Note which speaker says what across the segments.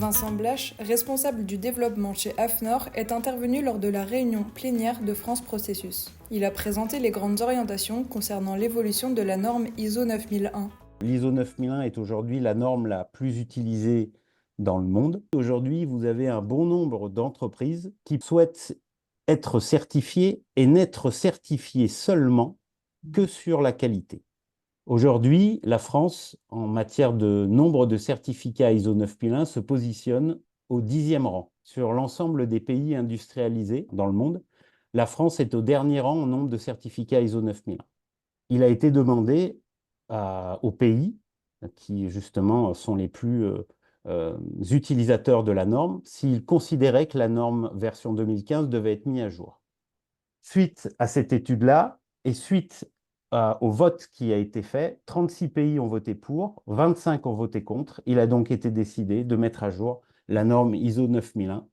Speaker 1: Vincent Blache, responsable du développement chez AFNOR, est intervenu lors de la réunion plénière de France Processus. Il a présenté les grandes orientations concernant l'évolution de la norme ISO 9001.
Speaker 2: L'ISO 9001 est aujourd'hui la norme la plus utilisée dans le monde. Aujourd'hui, vous avez un bon nombre d'entreprises qui souhaitent être certifiées et n'être certifiées seulement que sur la qualité. Aujourd'hui, la France, en matière de nombre de certificats ISO 9001, se positionne au 10e rang. Sur l'ensemble des pays industrialisés dans le monde, la France est au dernier rang en nombre de certificats ISO 9001. Il a été demandé aux pays qui, justement, sont les plus utilisateurs de la norme s'ils considéraient que la norme version 2015 devait être mise à jour. Suite à cette étude-là et suite au vote qui a été fait, 36 pays ont voté pour, 25 ont voté contre. Il a donc été décidé de mettre à jour la norme ISO 9001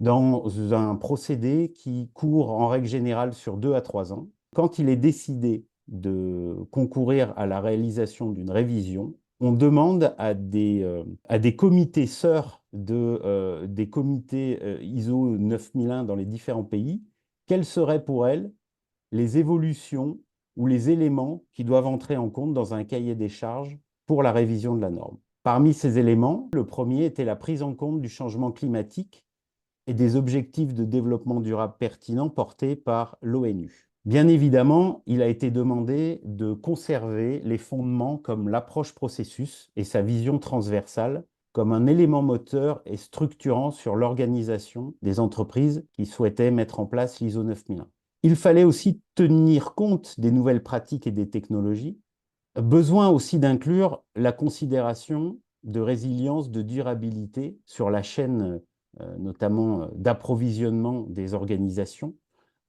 Speaker 2: dans un procédé qui court en règle générale sur 2 à 3 ans. Quand il est décidé de concourir à la réalisation d'une révision, on demande à des comités sœurs des comités ISO 9001 dans les différents pays, quelles seraient pour elles les évolutions ou les éléments qui doivent entrer en compte dans un cahier des charges pour la révision de la norme. Parmi ces éléments, le premier était la prise en compte du changement climatique et des objectifs de développement durable pertinents portés par l'ONU. Bien évidemment, il a été demandé de conserver les fondements comme l'approche processus et sa vision transversale comme un élément moteur et structurant sur l'organisation des entreprises qui souhaitaient mettre en place l'ISO 9001. Il fallait aussi tenir compte des nouvelles pratiques et des technologies. Besoin aussi d'inclure la considération de résilience, de durabilité sur la chaîne notamment d'approvisionnement des organisations,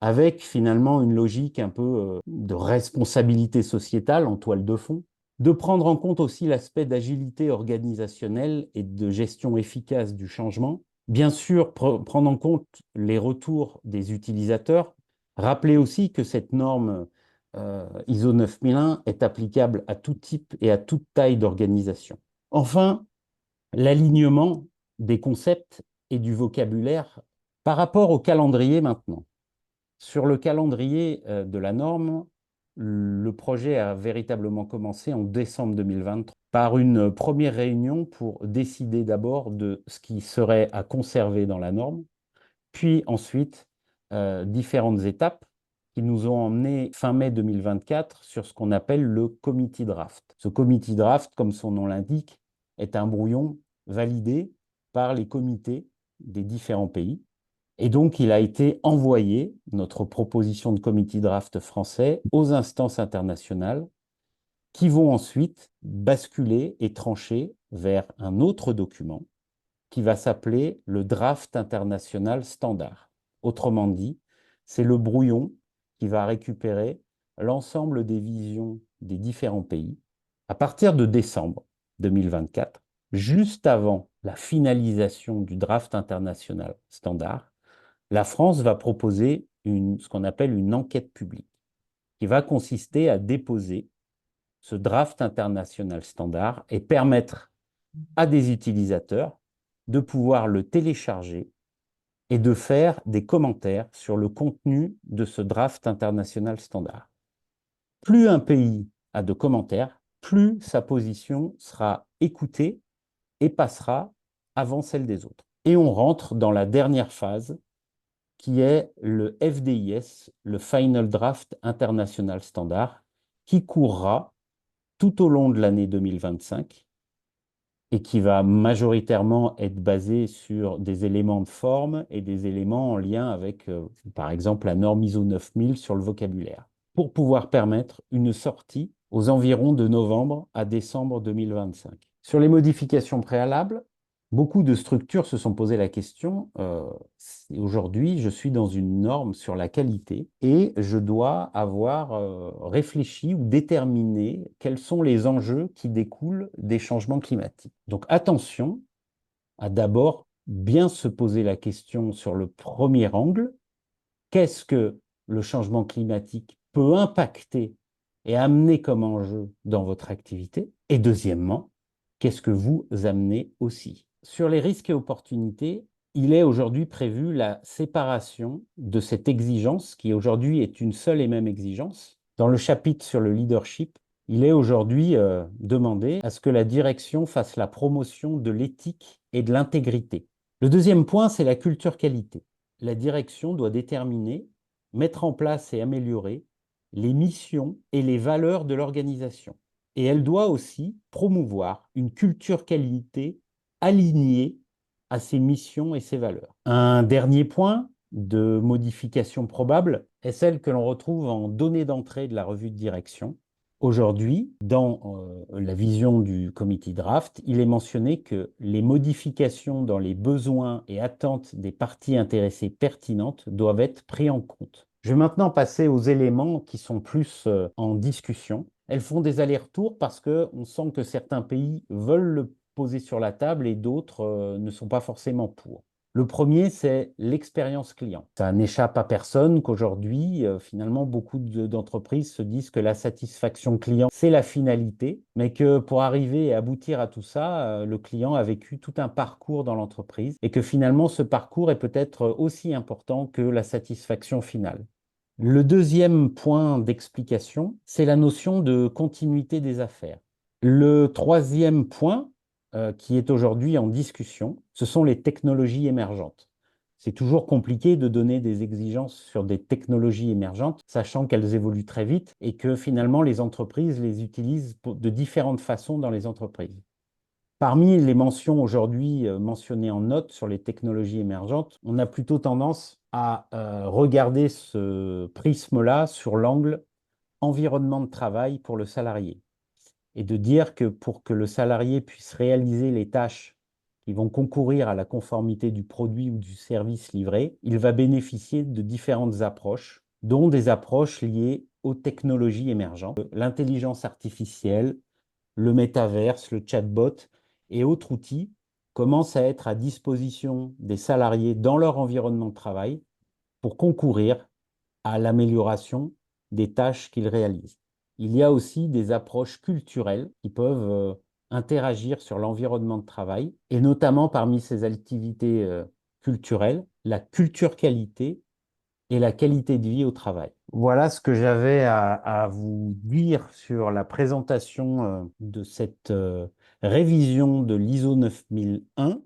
Speaker 2: avec finalement une logique un peu de responsabilité sociétale en toile de fond, de prendre en compte aussi l'aspect d'agilité organisationnelle et de gestion efficace du changement, bien sûr prendre en compte les retours des utilisateurs, rappeler aussi que cette norme ISO 9001 est applicable à tout type et à toute taille d'organisation. Enfin, l'alignement des concepts et du vocabulaire par rapport au calendrier maintenant. Sur le calendrier de la norme, le projet a véritablement commencé en décembre 2023 par une première réunion pour décider d'abord de ce qui serait à conserver dans la norme, puis ensuite différentes étapes qui nous ont emmenés fin mai 2024 sur ce qu'on appelle le committee draft. Ce committee draft, comme son nom l'indique, est un brouillon validé par les comités des différents pays. Et donc, il a été envoyé, notre proposition de committee draft français, aux instances internationales qui vont ensuite basculer et trancher vers un autre document qui va s'appeler le draft international standard. Autrement dit, c'est le brouillon qui va récupérer l'ensemble des visions des différents pays à partir de décembre 2024, juste avant la finalisation du draft international standard. La France va proposer ce qu'on appelle une enquête publique qui va consister à déposer ce draft international standard et permettre à des utilisateurs de pouvoir le télécharger et de faire des commentaires sur le contenu de ce draft international standard. Plus un pays a de commentaires, plus sa position sera écoutée et passera avant celle des autres. Et on rentre dans la dernière phase qui est le FDIS, le Final Draft International Standard, qui courra tout au long de l'année 2025 et qui va majoritairement être basé sur des éléments de forme et des éléments en lien avec, par exemple, la norme ISO 9000 sur le vocabulaire, pour pouvoir permettre une sortie aux environs de novembre à décembre 2025. Sur les modifications préalables, beaucoup de structures se sont posé la question, aujourd'hui, je suis dans une norme sur la qualité et je dois avoir réfléchi ou déterminé quels sont les enjeux qui découlent des changements climatiques. Donc attention à d'abord bien se poser la question sur le premier angle, qu'est-ce que le changement climatique peut impacter et amener comme enjeu dans votre activité? Et deuxièmement, qu'est-ce que vous amenez aussi? Sur les risques et opportunités, il est aujourd'hui prévu la séparation de cette exigence, qui aujourd'hui est une seule et même exigence. Dans le chapitre sur le leadership, il est aujourd'hui demandé à ce que la direction fasse la promotion de l'éthique et de l'intégrité. Le deuxième point, c'est la culture qualité. La direction doit déterminer, mettre en place et améliorer les missions et les valeurs de l'organisation. Et elle doit aussi promouvoir une culture qualité alignée à ses missions et ses valeurs. Un dernier point de modification probable est celle que l'on retrouve en données d'entrée de la revue de direction. Aujourd'hui, dans la vision du committee draft, il est mentionné que les modifications dans les besoins et attentes des parties intéressées pertinentes doivent être prises en compte. Je vais maintenant passer aux éléments qui sont plus en discussion. Elles font des allers-retours parce qu'on sent que certains pays veulent le poser sur la table et d'autres ne sont pas forcément pour. Le premier, c'est l'expérience client. Ça n'échappe à personne qu'aujourd'hui, finalement, beaucoup d'entreprises se disent que la satisfaction client, c'est la finalité, mais que pour arriver et aboutir à tout ça, le client a vécu tout un parcours dans l'entreprise et que finalement, ce parcours est peut-être aussi important que la satisfaction finale. Le deuxième point d'explication, c'est la notion de continuité des affaires. Le troisième point, qui est aujourd'hui en discussion, ce sont les technologies émergentes. C'est toujours compliqué de donner des exigences sur des technologies émergentes, sachant qu'elles évoluent très vite et que finalement les entreprises les utilisent de différentes façons dans les entreprises. Parmi les mentions aujourd'hui mentionnées en note sur les technologies émergentes, on a plutôt tendance à regarder ce prisme-là sur l'angle environnement de travail pour le salarié et de dire que pour que le salarié puisse réaliser les tâches qui vont concourir à la conformité du produit ou du service livré, il va bénéficier de différentes approches, dont des approches liées aux technologies émergentes, l'intelligence artificielle, le métaverse, le chatbot et autres outils commencent à être à disposition des salariés dans leur environnement de travail pour concourir à l'amélioration des tâches qu'ils réalisent. Il y a aussi des approches culturelles qui peuvent interagir sur l'environnement de travail, et notamment parmi ces activités culturelles, la culture qualité et la qualité de vie au travail. Voilà ce que j'avais à vous dire sur la présentation de cette révision de l'ISO 9001.